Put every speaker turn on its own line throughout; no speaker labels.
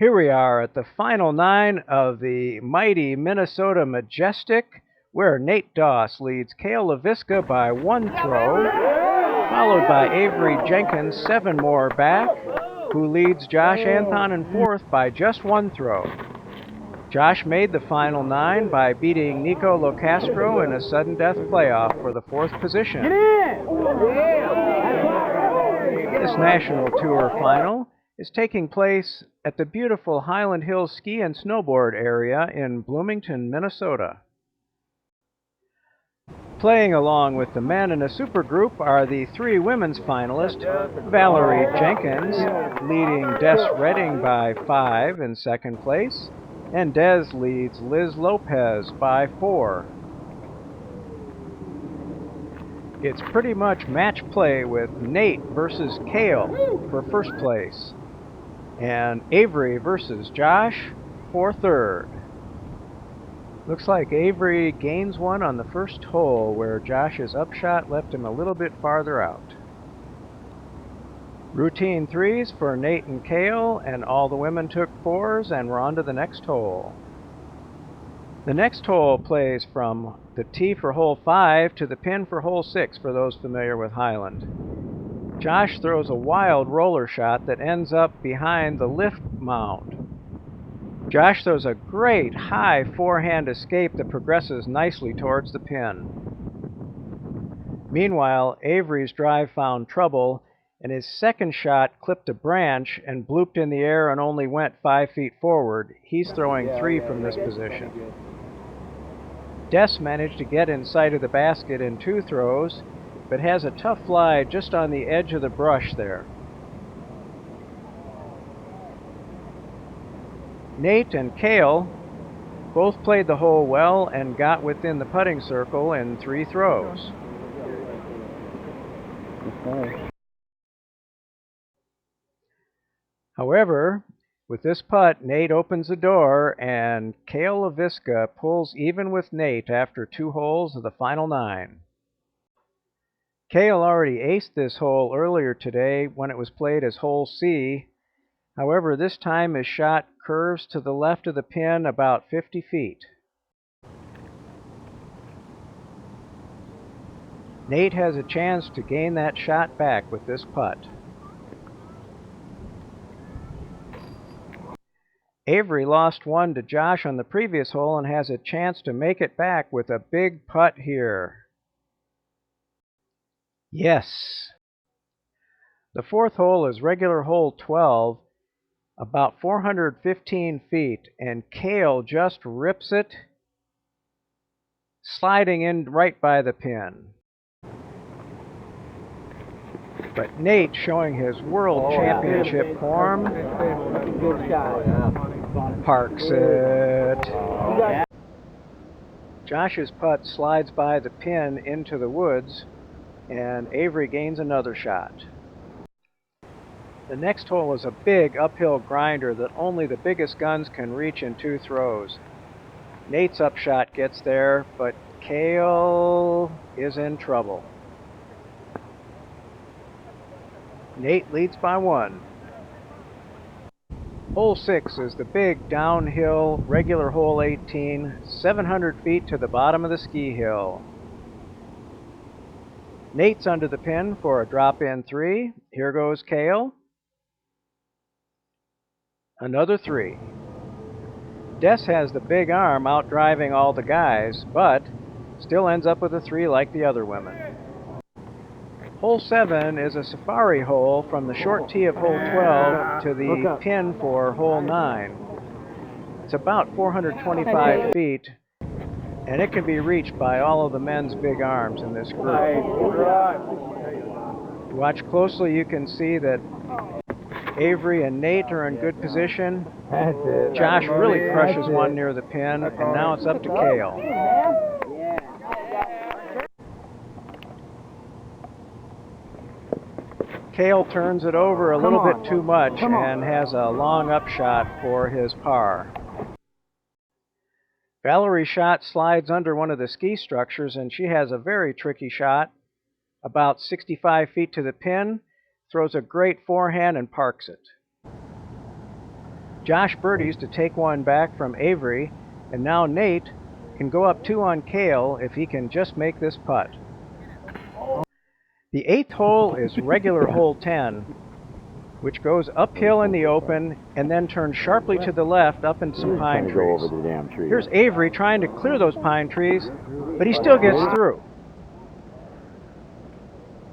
Here we are at the final 9 of the mighty Minnesota Majestic, where Nate Doss leads Cale Leiviska by 1 throw, followed by Avery Jenkins 7 more back, who leads Josh Anthon in 4th by just 1 throw. Josh made the final 9 by beating Nico Locastro in a sudden death playoff for the 4th position. This National Tour final is taking place at the beautiful Hyland Hills ski and snowboard area in Bloomington, Minnesota. Playing along with the men in a supergroup are the 3 women's finalists, Valarie Jenkins leading Des Reading by 5 in 2nd place, and Des leads Liz Lopez by 4. It's pretty much match play with Nate versus Cale for 1st place, and Avery versus Josh for 3rd. Looks like Avery gains one on the first hole, where Josh's upshot left him a little bit farther out. Routine 3s for Nate and Cale, and all the women took 4s and we're on to the next hole. The next hole plays from the tee for hole 5 to the pin for hole 6 for those familiar with Hyland. Josh throws a wild roller shot that ends up behind the lift mound. Josh throws a great high forehand escape that progresses nicely towards the pin. Meanwhile, Avery's drive found trouble, and his second shot clipped a branch and blooped in the air and only went 5 feet forward. He's throwing 3 from this position. Des managed to get in sight of the basket in 2 throws, but has a tough lie just on the edge of the brush there. Nate and Cale both played the hole well and got within the putting circle in 3 throws. However, with this putt, Nate opens the door, and Cale Leiviska pulls even with Nate after 2 holes of the final 9. Cale already aced this hole earlier today when it was played as hole C. However, this time his shot curves to the left of the pin about 50 feet. Nate has a chance to gain that shot back with this putt. Avery lost 1 to Josh on the previous hole and has a chance to make it back with a big putt here. Yes! The 4th hole is regular hole 12, about 415 feet, and Cale just rips it, sliding in right by the pin. But Nate, showing his world championship form, parks it. Josh's putt slides by the pin into the woods, and Avery gains another shot. The next hole is a big uphill grinder that only the biggest guns can reach in 2 throws. Nate's upshot gets there, but Cale is in trouble. Nate leads by 1. Hole 6 is the big downhill regular hole 18, 700 feet to the bottom of the ski hill. Nate's under the pin for a drop-in 3. Here goes Cale. Another 3. Des has the big arm out driving all the guys, but still ends up with a 3 like the other women. Hole 7 is a safari hole from the short tee of hole 12 to the pin for hole 9. It's about 425 feet, and it can be reached by all of the men's big arms in this group. If you watch closely, you can see that Avery and Nate are in good position. Josh really crushes one near the pin, and now it's up to Cale. Cale turns it over a little bit too much and has a long upshot for his par. Valerie's shot slides under one of the ski structures, and she has a very tricky shot. About 65 feet to the pin, throws a great forehand and parks it. Josh birdies to take one back from Avery, and now Nate can go up 2 on Cale if he can just make this putt. The 8th hole is regular hole 10, which goes uphill in the open and then turns sharply to the left up into some pine trees. Here's Avery trying to clear those pine trees, but he still gets through.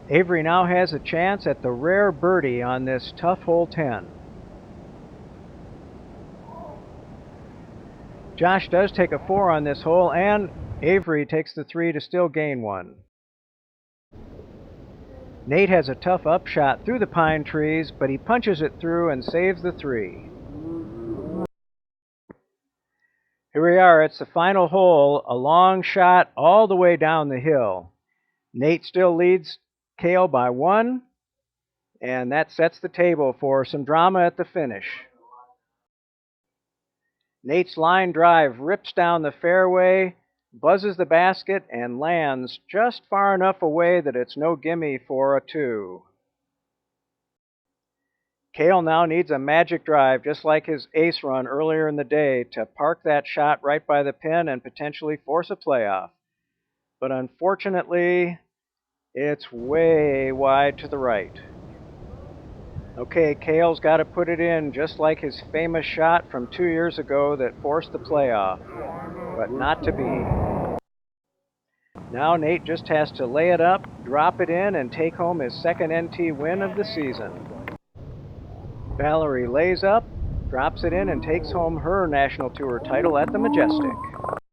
Avery now has a chance at the rare birdie on this tough hole 10. Josh does take a 4 on this hole, and Avery takes the 3 to still gain 1. Nate has a tough upshot through the pine trees, but he punches it through and saves the 3. Here we are, it's the final hole, a long shot all the way down the hill. Nate still leads Cale by 1, and that sets the table for some drama at the finish. Nate's line drive rips down the fairway, buzzes the basket, and lands just far enough away that it's no gimme for a 2. Cale now needs a magic drive, just like his ace run earlier in the day, to park that shot right by the pin and potentially force a playoff. But unfortunately, it's way wide to the right. Okay, Cale's got to put it in just like his famous shot from 2 years ago that forced the playoff, but not to be. Now Nate just has to lay it up, drop it in, and take home his second NT win of the season. Valarie lays up, drops it in, and takes home her National Tour title at the Majestic.